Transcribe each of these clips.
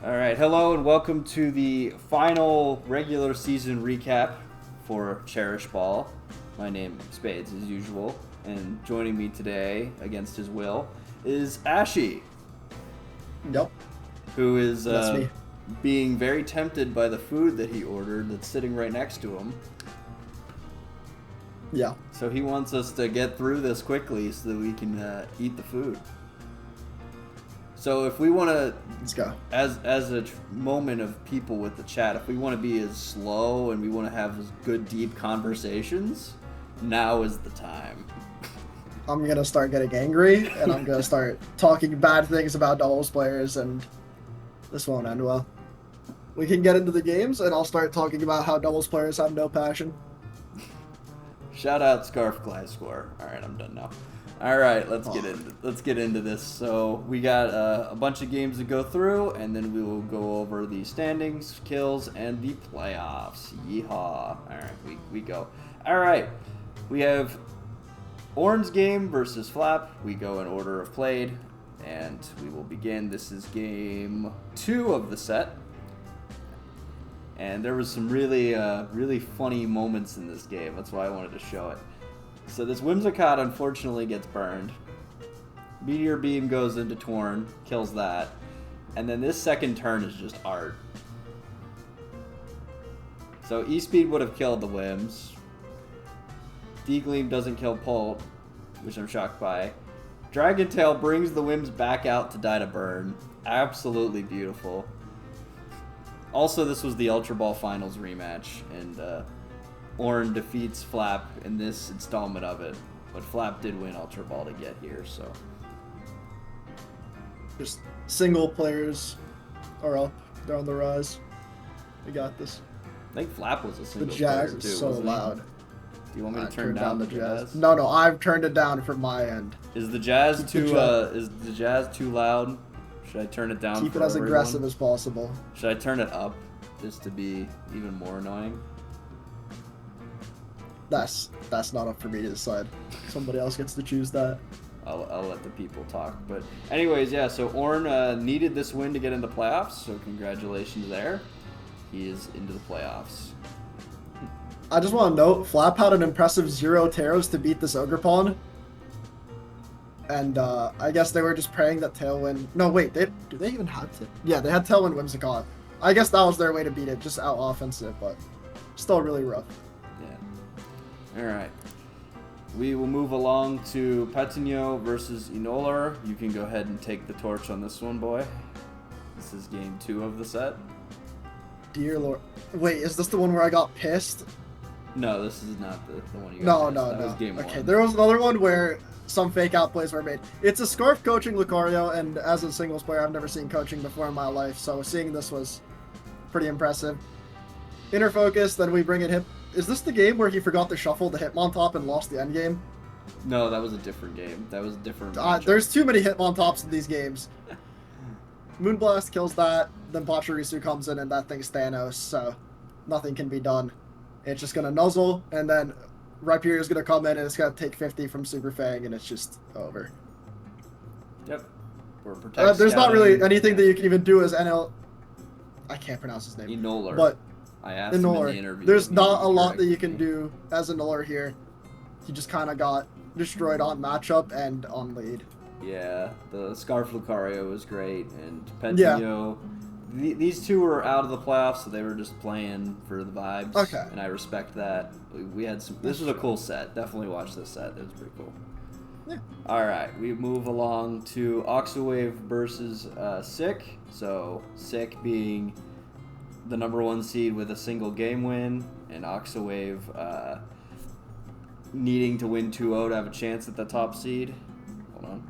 All right, hello and welcome to the final regular season recap for Cherish Ball. My name is Spades as usual, and joining me today against his will is Ashy. Yep. Who is That's me. being very tempted by the food that he ordered that's sitting right next to him. Yeah. So he wants us to get through this quickly so that we can eat the food. So if we want to, Let's go. as a moment of people with the chat, if we want to be as slow and we want to have as good deep conversations, now is the time. I'm gonna start getting angry, and I'm gonna start talking bad things about doubles players, and this won't end well. We can get into the games, and I'll start talking about how doubles players have no passion. Shout out Scarf Glass Score. All right, I'm done now. All right, let's get into this. So we got a bunch of games to go through, and then we will go over the standings, kills, and the playoffs. Yeehaw! All right, we go. All right, we have Orange game versus Flap. We go in order of played, and we will begin. This is game 2 of the set. And there was some really funny moments in this game. That's why I wanted to show it. So this Whimsicott unfortunately gets burned. Meteor Beam goes into Torn, kills that. And then this second turn is just art. So E-Speed would have killed the Whims. D-Gleam doesn't kill Pulp, which I'm shocked by. Dragon Tail brings the Whims back out to die to burn. Absolutely beautiful. Also, this was the Ultra Ball Finals rematch, and Orn defeats Flap in this installment of it, but Flap did win Ultra Ball to get here, so. Just single players are up. They're on the rise. We got this. I think Flap was a The single jazz player too, is so wasn't he? loud. Do you want me to turn down the jazz? No, I've turned it down from my end. Is the jazz Keep too the is the jazz too loud? Should I turn it down? Keep for it as everyone? aggressive as possible. Should I turn it up just to be even more annoying? That's not up for me to decide. Somebody else gets to choose that. I'll let the people talk. But anyways, yeah, so Orn needed this win to get into playoffs, so congratulations there. He is into the playoffs. I just want to note, Flap had an impressive 0 Taros to beat this Ogre Pawn. And I guess they were just praying that Tailwind... No, wait, do they even have to? Yeah, they had Tailwind Whimsicott. I guess that was their way to beat it, just out offensive, but still really rough. Yeah. Alright. We will move along to Petinho versus Enolar. You can go ahead and take the torch on this one, boy. This is game 2 of the set. Dear Lord. Wait, is this the one where I got pissed? No, this is not the one you No, got. That was game 1. Okay, there was another one where some fake out plays were made. It's a Scarf coaching Lucario, and as a singles player, I've never seen coaching before in my life, so seeing this was pretty impressive. Inner focus, then we bring in him. Is this the game where he forgot to shuffle the Hitmontop and lost the end game? No, that was a different game. That was a different matchup. There's too many Hitmontops in these games. Moonblast kills that, then Pachirisu comes in and that thing's Thanos, so nothing can be done. It's just gonna nuzzle, and then Rhyperior is gonna come in and it's gonna take 50 from Super Fang, and it's just over. Yep. We're protect There's not really scouting. anything that you can even do as NL. I can't pronounce his name. Enolar. But I asked him in the Enolar, interview. there's if he not a would lot correct that you can me. do as Enolar here. He just kind of got destroyed on matchup and on lead. Yeah, the Scarf Lucario was great, and Petinho. These two were out of the playoffs, so they were just playing for the vibes. Okay. And I respect that. We had some. This was a cool set. Definitely watch this set. It was pretty cool. Yeah. All right, we move along to Oxawave versus Sick. So Sick being the #1 seed with a single game win, and Oxawave needing to win 2-0 to have a chance at the top seed. Hold on.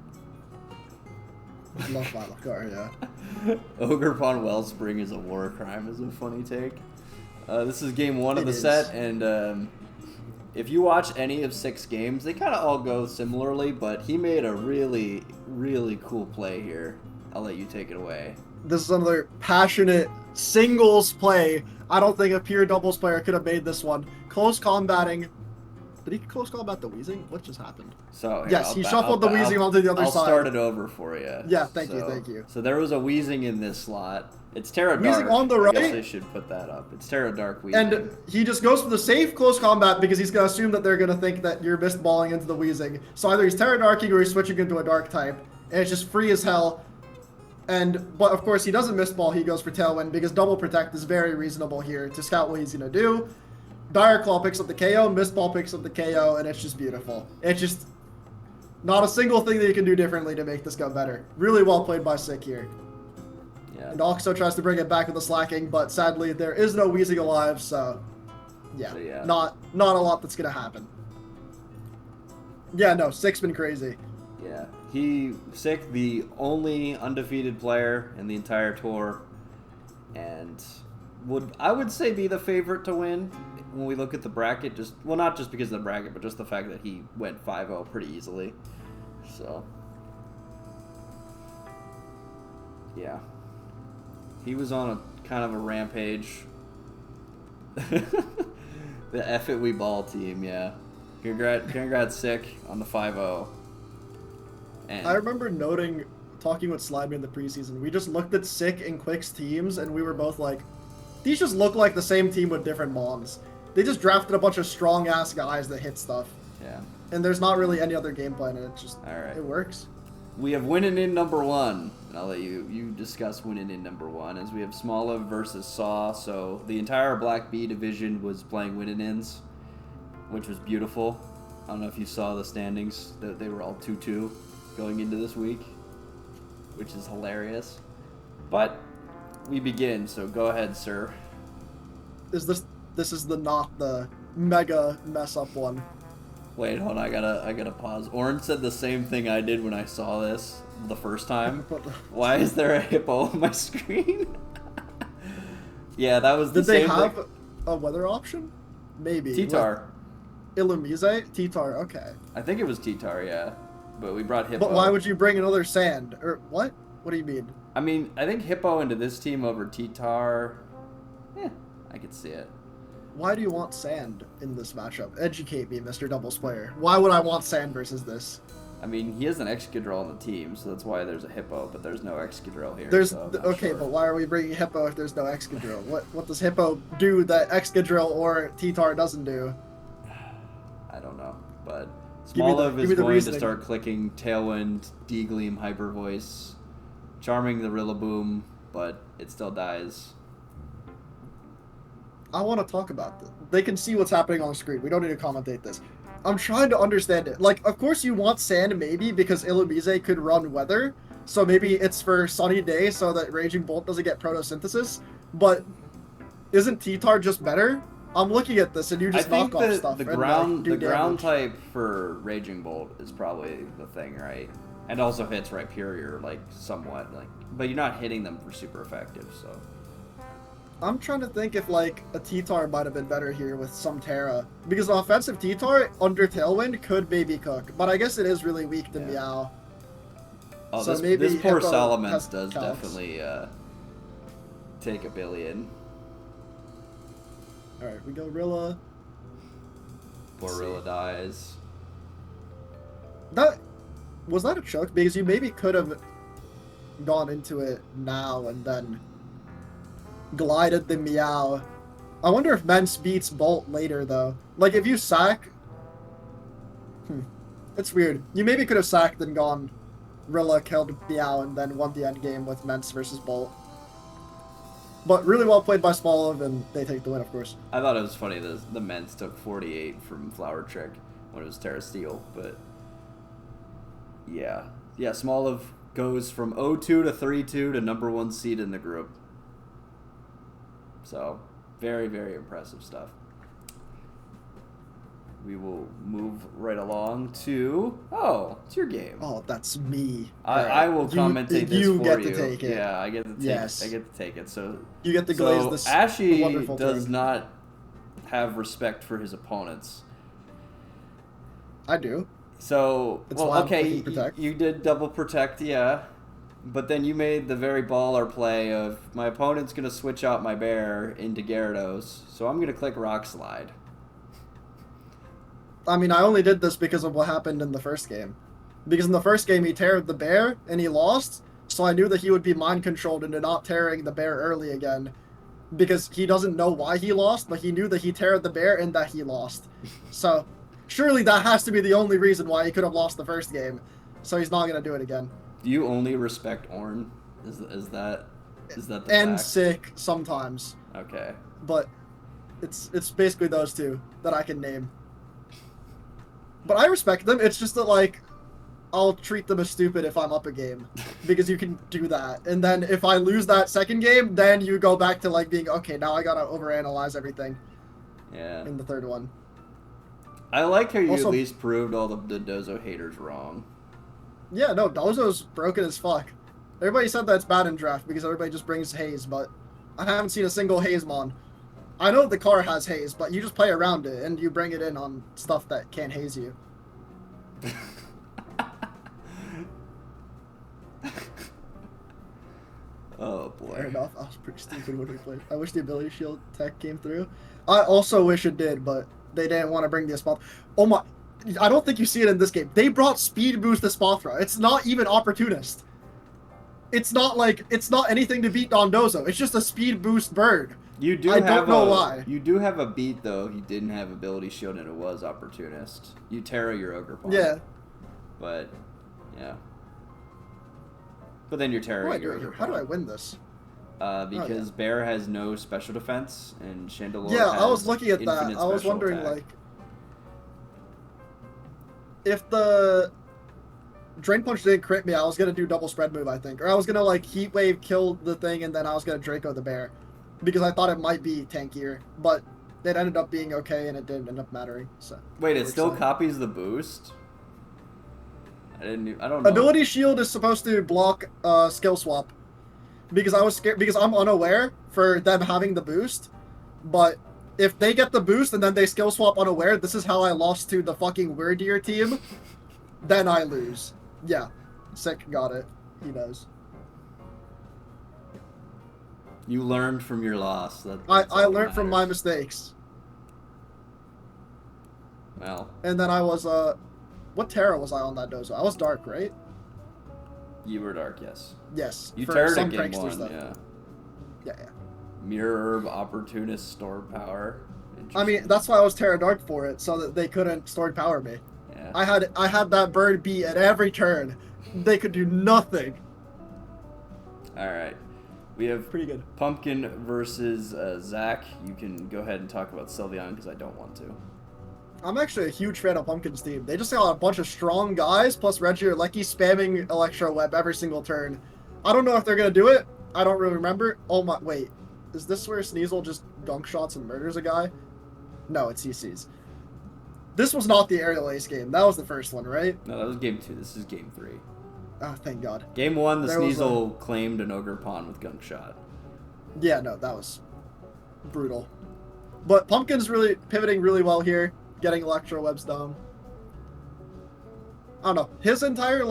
Love my Lucario. Ogre Pawn Wellspring is a war crime is a funny take. This is game 1 of It the is. set, and if you watch any of 6 games, they kind of all go similarly, but he made a really, really cool play here. I'll let you take it away. This is another passionate singles play. I don't think a pure doubles player could have made this one. Close combating, Did he close call about the wheezing? What just happened? So here, Yes, he shuffled the wheezing onto the other side. I'll start it over for you. Yeah, thank you. So there was a wheezing in this slot. It's Terra Wheezing Dark. on the I right. guess I should put that up. It's Terra Dark wheezing. And he just goes for the safe close combat because he's going to assume that they're going to think that you're mist balling into the wheezing. So either he's Terra Darking or he's switching into a dark type. And it's just free as hell. But of course he doesn't mist ball, he goes for Tailwind because double protect is very reasonable here to scout what he's going to do. Dire Claw picks up the KO, mist ball picks up the KO, and it's just beautiful. It's just not a single thing that you can do differently to make this go better. Really well played by Sick here. Yeah. And Oxo tries to bring it back with the slacking, but sadly there is no wheezing alive, so yeah. Not a lot that's gonna happen. Yeah, no, Sick's been crazy. Yeah. Sick, the only undefeated player in the entire tour, and I would say be the favorite to win when we look at the bracket. Not just because of the bracket, but just the fact that he went 5-0 pretty easily. So yeah, he was on a kind of a rampage. The F It We Ball team, yeah. Congrats, Sick, on the 5-0. And I remember talking with Slimy in the preseason. We just looked at Sick and Quick's teams, and we were both like, these just look like the same team with different mons. They just drafted a bunch of strong-ass guys that hit stuff. Yeah. And there's not really any other game plan, and Alright. It works. We have winning in number 1, and I'll let you discuss winning in number 1, as we have Smoliv versus Saw. So the entire Black B division was playing winning ins, which was beautiful. I don't know if you saw the standings, that they were all 2-2 going into this week, which is hilarious. But we begin, so go ahead, sir. This is not the mega mess up one. Wait, hold on, I gotta pause. Orange said the same thing I did when I saw this the first time. Why is there a hippo on my screen? Yeah, that was the Did same they have a weather option? Maybe. T-Tar. Illumise? T-Tar, okay. I think it was T-Tar, yeah. But we brought Hippo. But why would you bring another Sand? Or what? What do you mean? I mean, I think Hippo into this team over T-Tar. Yeah, I could see it. Why do you want Sand in this matchup? Educate me, Mr. Doubles player. Why would I want Sand versus this? I mean, he has an Excadrill on the team, so that's why there's a Hippo, but there's no Excadrill here. Okay, but why are we bringing Hippo if there's no Excadrill? What does Hippo do that Excadrill or T-Tar doesn't do? I don't know, but Give me Smoliv is the going reasoning. to start clicking Tailwind, D-Gleam, Hyper Voice, charming the Rillaboom, but it still dies. I want to talk about this. They can see what's happening on the screen. We don't need to commentate this. I'm trying to understand it. Like, of course you want Sand maybe because Illumise could run Weather, so maybe it's for sunny day so that Raging Bolt doesn't get photosynthesis, but isn't T-Tar just better? I'm looking at this and you just knock off stuff. The ground type for Raging Bolt is probably the thing, right? And also hits Rhyperior, like, somewhat, like, but you're not hitting them for super effective, so. I'm trying to think if, like, a T-Tar might have been better here with some Terra. Because an offensive T-Tar under Tailwind could maybe cook, but I guess it is really weak to Meow. Oh, so this poor Hippo Salamence does counts. definitely take a billion. Alright, we go Rilla. Poor Rilla dies. Was that a choke? Because you maybe could have gone into it now and then glided the Meow. I wonder if Mence beats Bolt later, though. Like, if you sack... It's weird. You maybe could have sacked and gone Rilla, killed Meow, and then won the end game with Mence versus Bolt. But really well played by Smoliv, and they take the win, of course. I thought it was funny that the Mence took 48 from Flower Trick when it was Terra Steel, but... Yeah. Yeah, Smoliv goes from 0-2 to 3-2 to number 1 seed in the group. So, very, very impressive stuff. We will move right along to... Oh, it's your game. Oh, that's me. I will commentate this for you. You get to take it. Yeah, I get to take Yes. I get to take it. So You get to glaze this Ashy wonderful does drink. not have respect for his opponents. I do. So, That's why I'm okay, clicking protect. you did double protect, yeah. But then you made the very baller play of, my opponent's going to switch out my bear into Gyarados, so I'm going to click Rock Slide. I mean, I only did this because of what happened in the first game. Because in the first game, he teared the bear and he lost, so I knew that he would be mind controlled into not tearing the bear early again. Because he doesn't know why he lost, but he knew that he teared the bear and that he lost. So, surely that has to be the only reason why he could have lost the first game. So he's not going to do it again. Do you only respect Ornn? Is that the and fact? Sick sometimes. Okay. But it's basically those two that I can name. But I respect them. It's just that, like, I'll treat them as stupid if I'm up a game. Because you can do that. And then if I lose that second game, then you go back to, like, being, okay, now I gotta overanalyze everything. Yeah. In the third one. I like how you Also, at least proved all the Dozo haters wrong. Yeah, no, Dozo's broken as fuck. Everybody said that's bad in draft because everybody just brings haze, but I haven't seen a single haze mon. I know the car has haze, but you just play around it and you bring it in on stuff that can't haze you. Oh boy. Fair enough. I was pretty stupid when we played. I wish the ability shield tech came through. I also wish it did, but they didn't want to bring the Espathra. Oh my. I don't think you see it in this game. They brought speed boost Espathra. It's not even opportunist. It's not anything to beat Dondozo. It's just a speed boost bird. You do I have don't know why. You do have a beat though. He didn't have ability shield and it was opportunist. You Terra your ogre pawn. Yeah. But yeah. But then you're Terra your ogre pawn. How do I win this? Because Bear has no special defense and Chandelure Yeah, has I was looking at that. infinite I was special wondering attack. like if the Drain Punch didn't crit me, I was gonna do double spread move, I think. Or I was gonna like Heat Wave kill the thing and then I was gonna Draco the bear. Because I thought it might be tankier. But it ended up being okay and it didn't end up mattering. So Wait, it still copies the boost? I don't know. Ability shield is supposed to block skill swap. Because I was scared because I'm unaware for them having the boost. But if they get the boost and then they skill swap unaware, this is how I lost to the fucking Weirdier team. Then I lose. Yeah. Sick got it. He does. You learned from your loss. I learned from my mistakes. Well. And then I was what Terra was I on that Dozo? I was dark, right? You were dark, yes. Yes. You for Terra'd some at game prankster one, stuff. yeah. Yeah. Mirror Herb, Opportunist, Stored Power. I mean, that's why I was Terra Dark for it, so that they couldn't stored power me. Yeah. I had that bird beat at every turn. They could do nothing. Alright. We have Pretty good. Pumpkin versus Zach. You can go ahead and talk about Sylveon because I don't want to. I'm actually a huge fan of Pumpkin's team. They just got a bunch of strong guys, plus Reggie or Lecky spamming Electro Web every single turn. I don't know if they're going to do it. I don't really remember. Oh my, wait. Is this where Sneasel just dunk shots and murders a guy? No, it's CC's. This was not the Aerial Ace game. That was the first one, right? No, that was game 2. This is game 3. Oh, thank God. Game 1, the There was Sneasel claimed an Ogre Pawn with Gunk Shot. Yeah, no, that was brutal. But Pumpkin's really pivoting really well here, getting Electro Webs down. I don't know. His entire,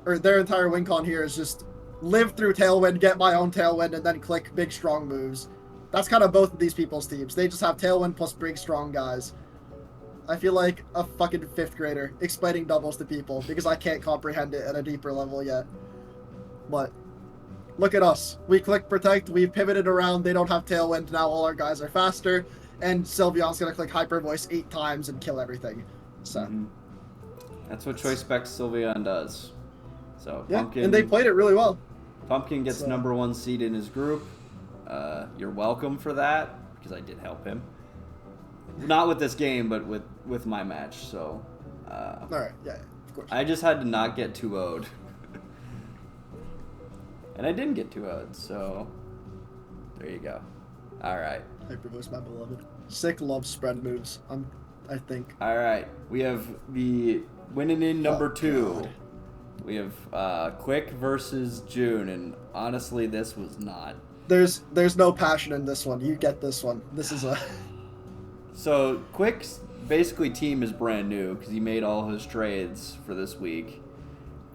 their entire win con here is just live through Tailwind, get my own Tailwind, and then click big strong moves. That's kind of both of these people's teams. They just have Tailwind plus big strong guys. I feel like a fucking 5th grader explaining doubles to people because I can't comprehend it at a deeper level yet. But look at us. We click protect, we pivoted around, they don't have Tailwind, now all our guys are faster, and Sylveon's gonna click Hyper Voice 8 times and kill everything. So That's what Choice Spec Sylveon does. So yeah, Pumpkin, and they played it really well. Pumpkin gets number 1 seed in his group. You're welcome for that because I did help him. Not with this game, but with my match. So, all right, yeah, of course. I just had to not get 2-0'd. And I didn't get 2-0'd, so there you go. All right. Hyper Voice, my beloved. Sick loves spread moves. I think. All right. We have the winning in number 2. God. We have Quick versus June, and honestly, this was not. There's no passion in this one. You get this one. This is a. So Quick's basically team is brand new because he made all his trades for this week,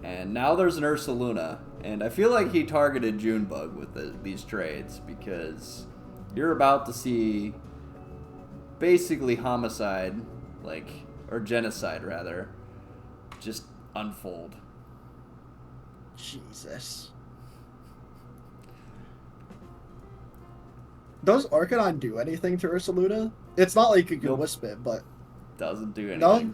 and now there's an Ursaluna, and I feel like he targeted Junebug with these trades because you're about to see basically Homicide like or genocide rather, just unfold. Jesus. Does Arcanine do anything to Ursaluna? It's not like you can Nope. wisp it, but Doesn't do anything. no.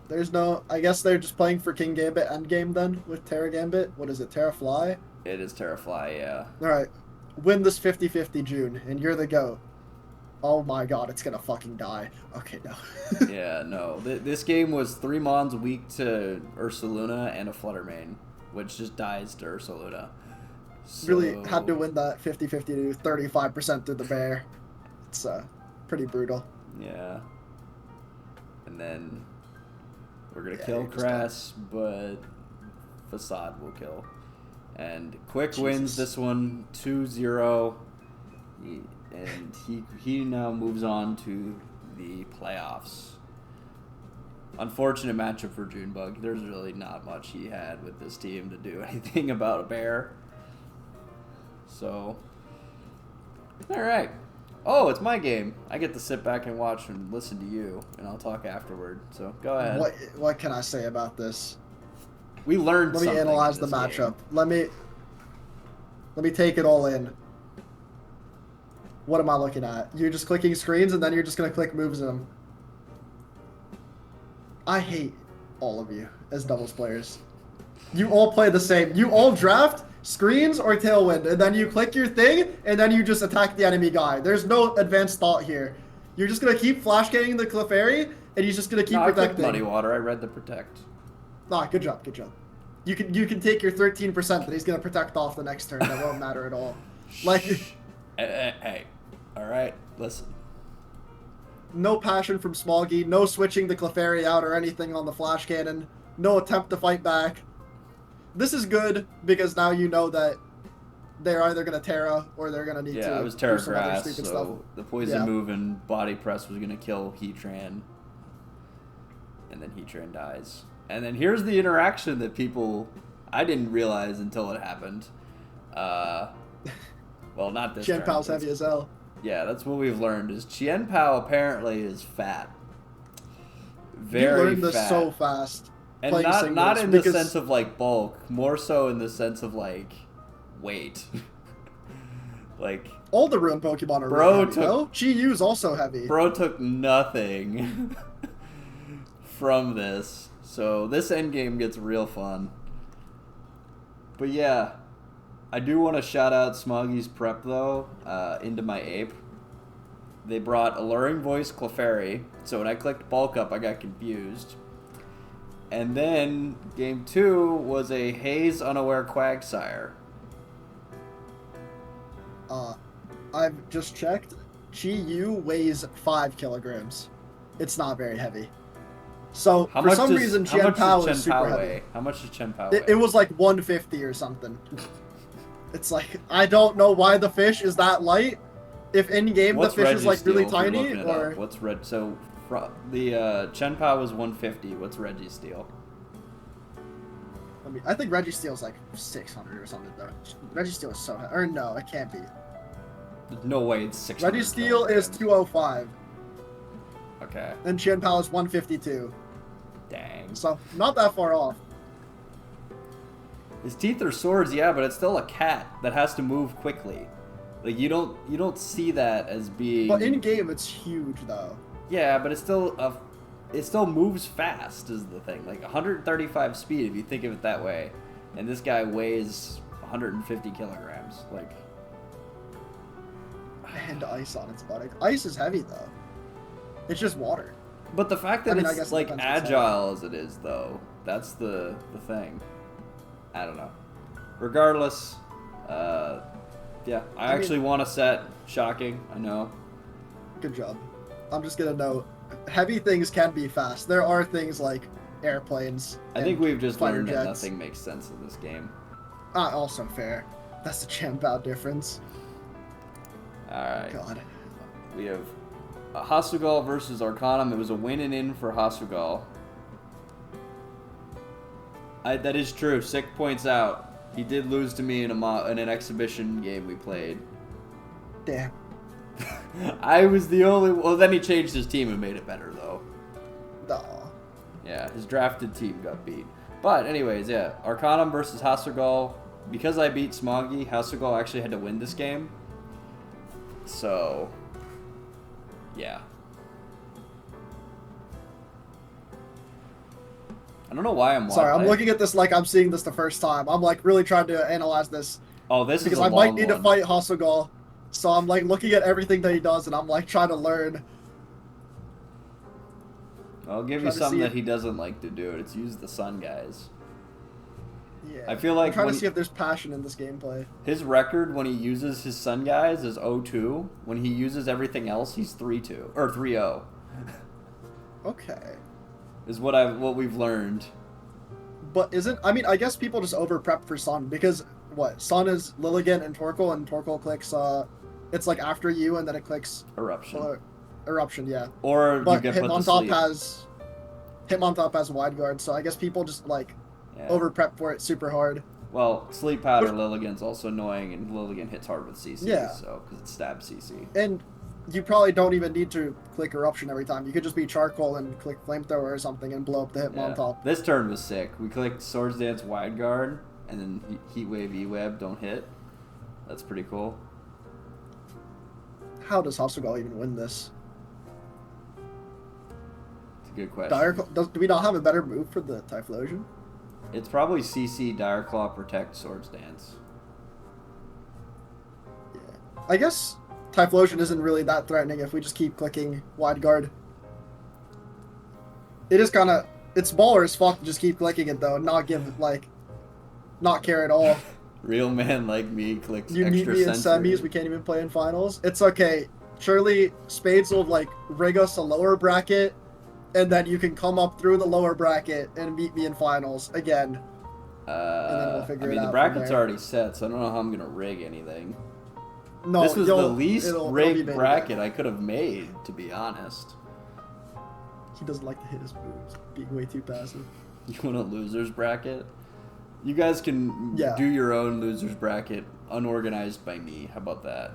There's no. I guess they're just playing for King Gambit endgame then with Terra Gambit. What is it, Terra Fly? It is Terrafly, yeah. All right, win this 50-50 June, and you're the GOAT. Oh my God, it's gonna fucking die. Okay, no. Yeah, no. This game was 3 Mons weak to Ursaluna and a Fluttermane, which just dies to Ursaluna. So, Really had to win that 50-50 to 35% through the bear. It's pretty brutal. Yeah. And then we're going to Yeah, kill you're just Crass, but Facade will kill. And Quick Jesus. wins this one 2-0. And he now moves on to the playoffs. Unfortunate matchup for Junebug. There's really not much he had with this team to do anything about a bear. So, all right. Oh, it's my game. I get to sit back and watch and listen to you, and I'll talk afterward. So go ahead. What can I say about this? We learned. Let me something analyze in the this game. matchup. Let me take it all in. What am I looking at? You're just clicking screens and then you're just gonna click moves in them. I hate all of you as doubles players. You all play the same. You all draft screens or tailwind, and then you click your thing, and then you just attack the enemy guy. There's no advanced thought here. You're just gonna keep flash canning the Clefairy, and he's just gonna keep No, I clicked protecting. Muddy Water. I read the protect. Ah, good job, good job. You can take your 13% that he's gonna protect off the next turn. That won't matter at all. Like, Hey, all right, listen. no passion from Smoggy, no switching the Clefairy out or anything on the flash cannon, no attempt to fight back. This is good because now you know that they're either gonna Terra or they're gonna need to. Yeah, it was do Terra some other Grass, stupid so stuff. the poison Yeah. move and body press was gonna kill Heatran, and then Heatran dies. And then here's the interaction that I didn't realize until it happened. Well, not this Chen turn. Pao's heavy as hell. Yeah, that's what we've learned. Is Chien Pao apparently is fat. You Very learned this fat. so fast. And playing not singles in the because- sense of like bulk, more so in the sense of like weight. Like All the ruined Pokemon are Bro really heavy, took- though. Chi-Yu's also heavy. bro took nothing from this. So this endgame gets real fun. But yeah, I do want to shout out Smoggy's prep though, into my ape. They brought Alluring Voice Clefairy, so when I clicked bulk up I got confused. And then game 2 was a Haze Unaware Quagsire. I've just checked. Chi-Yu weighs 5 kilograms. It's not very heavy. So for some reason, Chien Pao is super heavy. How much does Chien Pao weigh? It was like 150 or something. It's like, I don't know why the fish is that light. If in game the fish is like really tiny, or what's red? So the Chien Pao was 150. What's Registeel? I think Registeel's like 600 or something though. Registeel is so heavy. Or no, it can't be. There's no way it's 600. Registeel is 205, Okay. and Chien Pao is 152. Dang. So not that far off. His teeth are swords, yeah, but it's still a cat that has to move quickly. Like you don't see that as being. But in game, it's huge though. Yeah, but it still moves fast is the thing. Like 135 speed if you think of it that way, and this guy weighs 150 kilograms. Like. And ice on its body. Ice is heavy though. It's just water. But the fact that I it's guess it like depends what's agile as it is, though, that's the thing. I don't know. Regardless, yeah, I actually want a set. Shocking, I know. Good job. I'm just gonna note, heavy things can be fast. There are things like airplanes. I think we've just fighter learned that jets. nothing makes sense in this game. Also fair. That's the Chien Pao difference. All right, God. we have Hasugal versus Arcanum. It was a win and in for Hasugal. That is true. Sick points out. He did lose to me in an exhibition game we played. Damn. I was the only. Well, then he changed his team and made it better, though. Aw. Yeah, his drafted team got beat. But anyways, yeah, Arcanum versus Hasselgal. Because I beat Smongy, Hasselgal actually had to win this game. So, yeah. I don't know why I'm Sorry, I'm looking at this like I'm seeing this the first time. I'm like really trying to analyze this. Oh, this because is a I might long need one. to fight Hasselgal. So I'm like looking at everything that he does and I'm like trying to learn. I'll give you something that he doesn't like to do. It's use the Sun Guys. Yeah. I feel like I'm trying to see if there's passion in this gameplay. His record when he uses his Sun Guys is 0-2. When he uses everything else, he's 3-2 or 3-0. Okay. Is what we've learned. But I mean, I guess people just over prep for Sun because what? Sun is Lilligant and Torkoal clicks it's like after you and then it clicks Eruption. Eruption, yeah. Or but you get put to sleep. Hitmontop has Wide Guard, so I guess people just like over prep for it super hard. Well, Sleep Powder Lilligant's also annoying, and Lilligant hits hard with CC, so because it stabs CC. And you probably don't even need to click Eruption every time. You could just be Charcoal and click Flamethrower or something and blow up the Hitmontop. This turn was sick. We clicked Swords Dance Wide Guard, and then Heat Wave E-Web don't hit. That's pretty cool. How does Hasselgal even win this? It's a good question. Do we not have a better move for the Typhlosion? It's probably CC, Dire Claw, Protect, Swords Dance. Yeah. I guess Typhlosion isn't really that threatening if we just keep clicking Wide Guard. It is kind of... It's baller as fuck to just keep clicking it, though, not care at all. Real man like me clicks you extra meet me in sensory. semis, we can't even play in finals. It's okay. Surely Spades will, rig us a lower bracket, and then you can come up through the lower bracket and meet me in finals again. And then we'll figure it out. The bracket's already set, so I don't know how I'm gonna rig anything. No, this was the least rigged bracket I could have made, to be honest. He doesn't like to hit his moves, being way too passive. You want a losers bracket? You guys can do your own losers bracket, unorganized by me. How about that?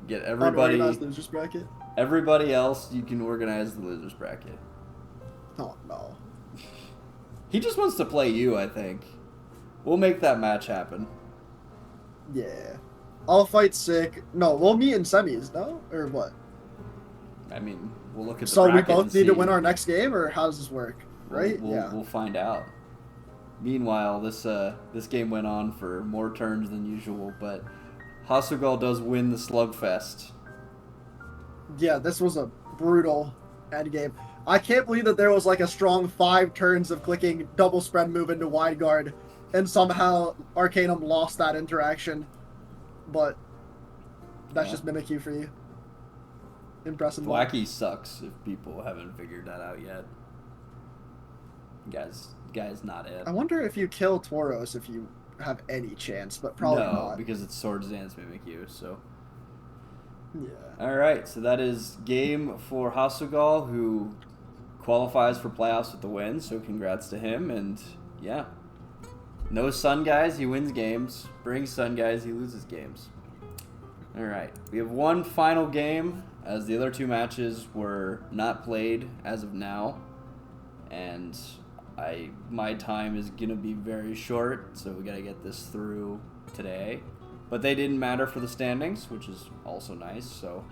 Get everybody. Unorganized losers bracket. Everybody else, you can organize the losers bracket. Oh no. He just wants to play you, I think. We'll make that match happen. Yeah. I'll fight Sick. No, we'll meet in semis, no? Or what? I mean, we'll look at the So we bracket both need to win our next game, or how does this work? Right? We'll find out. Meanwhile, this game went on for more turns than usual, but Hasselgal does win the slugfest. Yeah, this was a brutal end game. I can't believe that there was a strong 5 turns of clicking double spread move into Wide Guard, and somehow Arcanum lost that interaction. But that's just Mimikyu for you. Impressive. Wacky sucks if people haven't figured that out yet. Guy's not it. I wonder if you kill Tauros if you have any chance, but probably not. No, because it's Swords Dance Mimikyu, so... Yeah. Alright, so that is game for Hasselgal, who qualifies for playoffs with the win, so congrats to him, and yeah. No Sun Guys, he wins games. Bring Sun Guys, he loses games. Alright, we have one final game, as the other 2 matches were not played as of now, and my time is gonna be very short, so we gotta get this through today. But they didn't matter for the standings, which is also nice. So,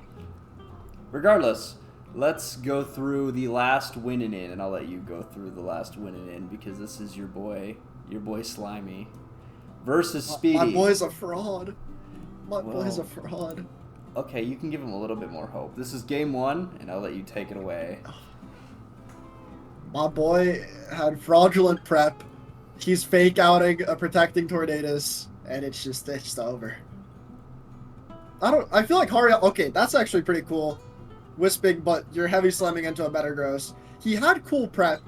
regardless, let's go through the last winning in, and I'll let you go through the last winning in because this is your boy Slimy versus Speedy. My boy's a fraud. Boy's a fraud. Okay, you can give him a little bit more hope. This is game 1, and I'll let you take it away. My boy had fraudulent prep. He's fake outing a protecting Tornadus, and it's just over. I feel like okay, that's actually pretty cool. Wisping, but you're heavy slamming into a Metagross. He had cool prep.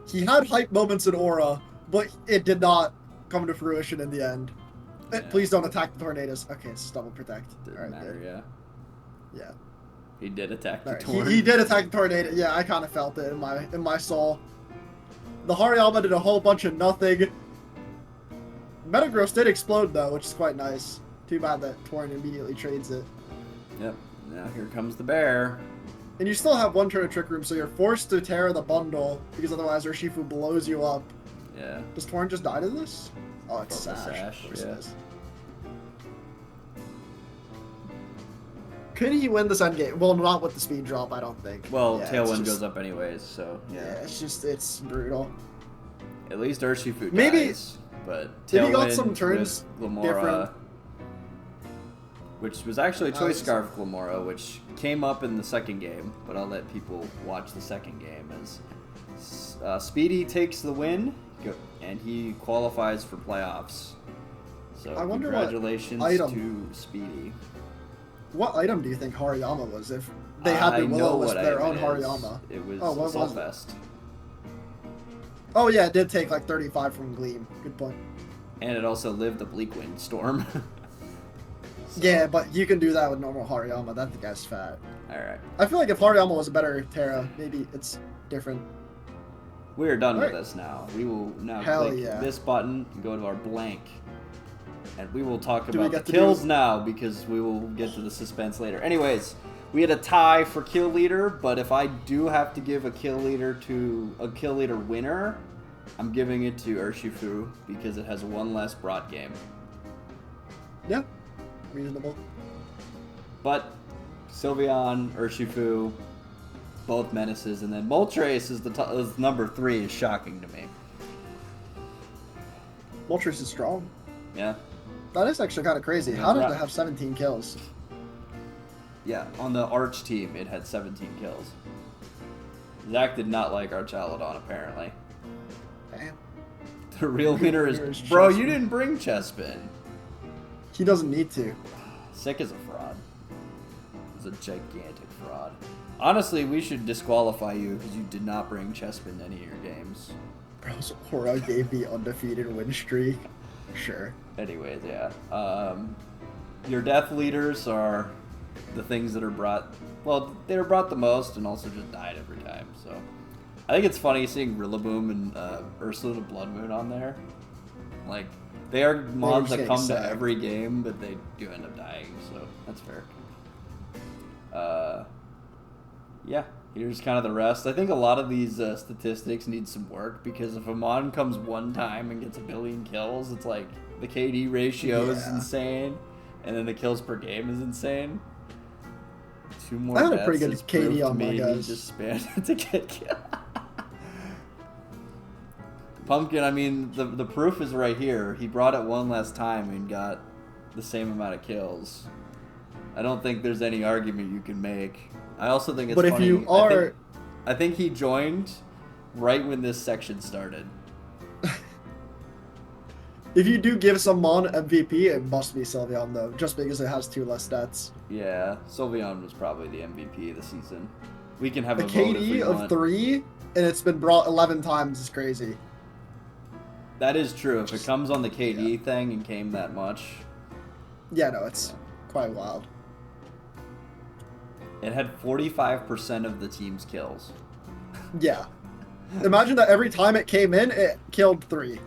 He had hype moments in Aura, but it did not come to fruition in the end. Yeah. Please don't attack the Tornadus. Okay, it's double protect. Didn't matter, good. Yeah. He did attack the Tornado. He did attack the Tornado. Yeah, I kind of felt it in my soul. The Hariyama did a whole bunch of nothing. Metagross did explode though, which is quite nice. Too bad that Torn immediately trades it. Yep. Now here comes the bear. And you still have one turn of Trick Room, so you're forced to tear the bundle, because otherwise Urshifu blows you up. Yeah. Does Torn just die to this? Oh, it's Purple Sash. Sash, Of course yeah. it is. Could he win this endgame? Well, not with the speed drop, I don't think. Well, Yeah, Tailwind it's just- goes up anyways, so yeah. it's brutal. At least Urshifu Maybe- dies, but If he got Tailwind some turns with Glamora, different. which was actually a Choice It's- Scarf Glamora, which came up in the second game, but I'll let people watch the second game as Speedy takes the win, and he qualifies for playoffs. So I wonder what congratulations item- to Speedy. What item do you think Hariyama was if they had I the know Willow as what their item own it is. Hariyama? It was Oh, what was it? Assault Vest. Oh yeah, it did take like 35 from Gleam. Good point. And it also lived the Bleak Wind Storm. So, Yeah, but you can do that with normal Hariyama. That guy's fat. Alright. I feel like if Hariyama was a better Terra, maybe it's different. We're done with Alright. this now. We will now Hell click yeah. this button and go to our blank. And we will talk Do we about the get to kills do- now because we will get to the suspense later. Anyways, we had a tie for kill leader, but if I do have to give a kill leader winner, I'm giving it to Urshifu because it has one less brought game. Yeah, reasonable. But Sylveon, Urshifu, both menaces, and then Moltres is number 3 is shocking to me. Moltres is strong. Yeah. That is actually kind of crazy. Yeah, How did right. it have 17 kills? Yeah, on the Arch team, it had 17 kills. Zach did not like Archaludon, apparently. Damn. The real winner is... Winner is Bro, you Chespin. didn't bring Chespin. He doesn't need to. Sick is a fraud. He's a gigantic fraud. Honestly, we should disqualify you because you did not bring Chespin to any of your games. Bro's Aura gave the undefeated win streak. Sure. Anyways, yeah. Your death leaders are the things that are brought... Well, they were brought the most and also just died every time, so... I think it's funny seeing Rillaboom and Ursula the Blood Moon on there. Like, they are mons that getting come to sacked. every game, but they do end up dying, so that's fair. Yeah, here's kind of the rest. I think a lot of these statistics need some work because if a mon comes one time and gets 1 billion kills, it's like the KD ratio is Yeah. insane, and then the kills per game is insane. 2 more I had a deaths pretty good is KD proof to on my me guys. He just spammed to get killed. Pumpkin, I mean, the proof is right here. He brought it one last time and got the same amount of kills. I don't think there's any argument you can make. I also think it's But if funny. you are... I think he joined right when this section started. If you do give someone MVP, it must be Sylveon, though, just because it has 2 less stats. Yeah, Sylveon was probably the MVP of the season. We can have A a vote if we KD of want. 3, and it's been brought 11 times is crazy. That is true. If it comes on the KD thing and came that much, Yeah, no, it's quite wild. it had 45% of the team's kills. Yeah. Imagine that every time it came in, it killed 3.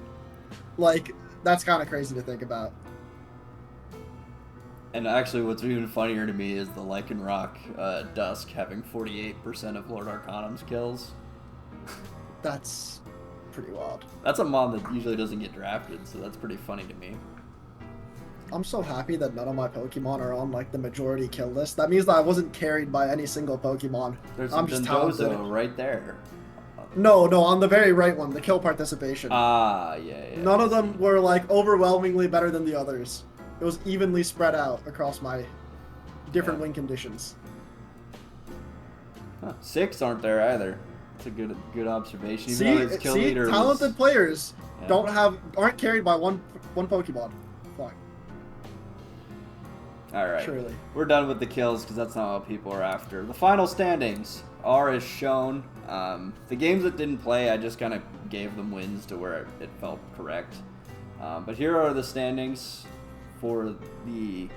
Like, that's kind of crazy to think about. And actually, what's even funnier to me is the Lycanroc Dusk having 48% of Lord Arcanum's kills. That's pretty wild. That's a mon that usually doesn't get drafted, so that's pretty funny to me. I'm so happy that none of my Pokemon are on, like, the majority kill list. That means that I wasn't carried by any single Pokemon. There's I'm some just Dondozo talented. right there. No, on the very right one, the kill participation. Ah, yeah. None of them were, like, overwhelmingly better than the others. It was evenly spread out across my different Yeah. win conditions. Huh, 6 aren't there either. It's a good observation. Even See, though his kill leader was- talented players Yeah. aren't carried by one Pokemon. Fuck. Alright. Surely. We're done with the kills because that's not what people are after. The final standings are as shown. The games that didn't play, I just kind of gave them wins to where it felt correct. But here are the standings for the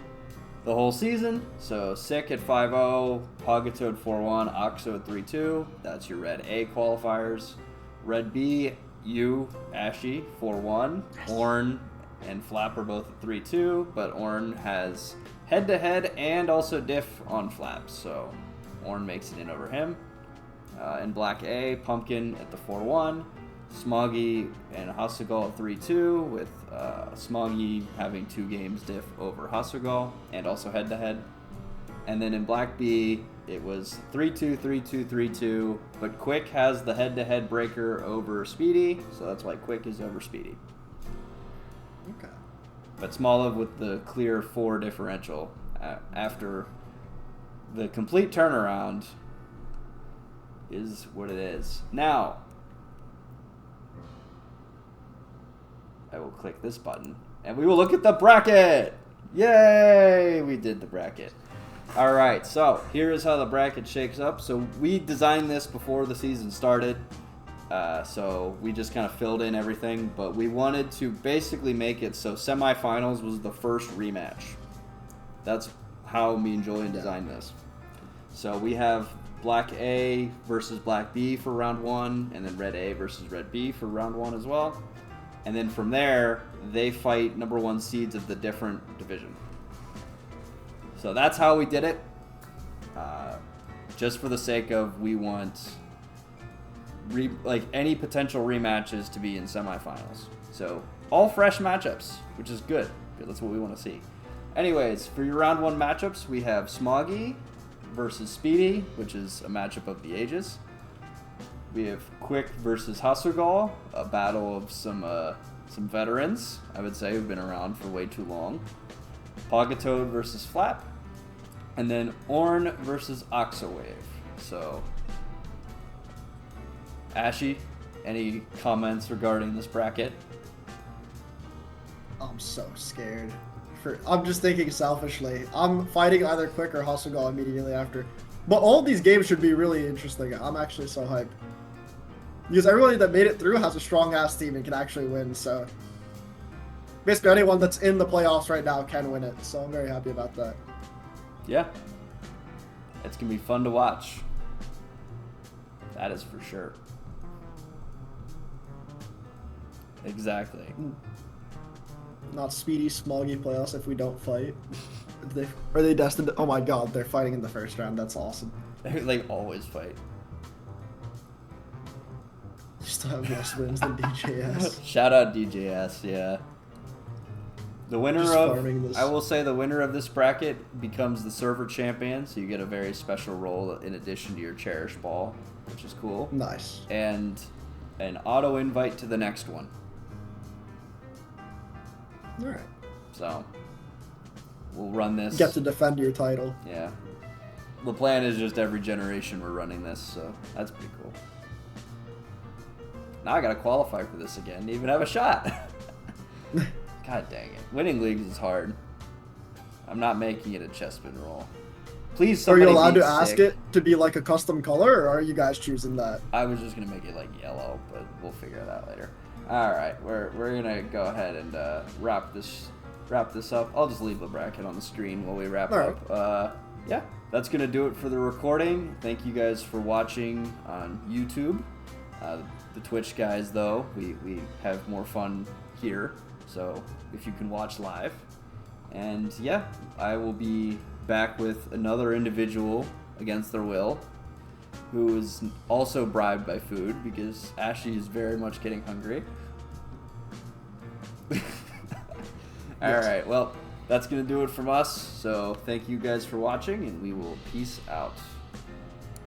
whole season. So Sick at 5-0, Pogatoad 4-1, Oxo at 3-2. That's your Red A qualifiers. Red B, you, Ashy, 4-1. Orn and Flap are both at 3-2, but Orn has head-to-head and also diff on Flap, so Orn makes it in over him. In Black A, Pumpkin at the 4-1. Smoggy and Hasugol at 3-2, with Smoggy having 2 games diff over Hasugol, and also head-to-head. And then in Black B, it was 3-2, 3-2, 3-2, but Quick has the head-to-head breaker over Speedy, so that's why Quick is over Speedy. Okay. But Smoliv with the clear 4 differential after the complete turnaround is what it is. Now, I will click this button, and we will look at the bracket! Yay! We did the bracket. Alright, so here is how the bracket shakes up. So we designed this before the season started, so we just kind of filled in everything, but we wanted to basically make it so semifinals was the first rematch. That's how me and Julian designed this. So we have Black A versus Black B for round 1, and then Red A versus Red B for round 1 as well. And then from there, they fight number 1 seeds of the different division. So that's how we did it. Just for the sake of, we want any potential rematches to be in semifinals. So all fresh matchups, which is good. That's what we want to see. Anyways, for your round 1 matchups, we have Smoggy versus Speedy, which is a matchup of the ages. We have Quick versus Hasugol, a battle of some veterans, I would say, who've been around for way too long. Pogatoad versus Flap. And then Orn versus Oxawave. So, Ashy, any comments regarding this bracket? I'm so scared. I'm just thinking selfishly. I'm fighting either Quick or Hasugol immediately after. But all these games should be really interesting. I'm actually so hyped. Because everybody that made it through has a strong-ass team and can actually win, so... Basically, anyone that's in the playoffs right now can win it, so I'm very happy about that. Yeah. It's going to be fun to watch. That is for sure. Exactly. Not Speedy, Smoggy playoffs if we don't fight. Are they destined to... Oh my god, they're fighting in the first round. That's awesome. They always fight. You still have less wins than DJS. Shout out DJS, yeah. The winner Just farming this. I will say the winner of this bracket becomes the server champion, so you get a very special role in addition to your Cherish ball, which is cool. Nice. And an auto invite to the next one. Alright. So, we'll run this. Get to defend your title. Yeah. The plan is just every generation we're running this, so that's pretty cool. Now I gotta qualify for this again to even have a shot. God dang it. Winning leagues is hard. I'm not making it a chessman roll. Please, Are somebody you allowed be to ask sick. it to be like a custom color, or are you guys choosing that? I was just gonna make it like yellow, but we'll figure it out later. All right, we're gonna go ahead and wrap this up. I'll just leave the bracket on the screen while we wrap up. Yeah, that's gonna do it for the recording. Thank you guys for watching on YouTube. The Twitch guys, though, we have more fun here. So if you can watch live, and yeah, I will be back with another individual against their will, who is also bribed by food because Ashley is very much getting hungry. All right, well, that's going to do it from us. So thank you guys for watching, and we will peace out.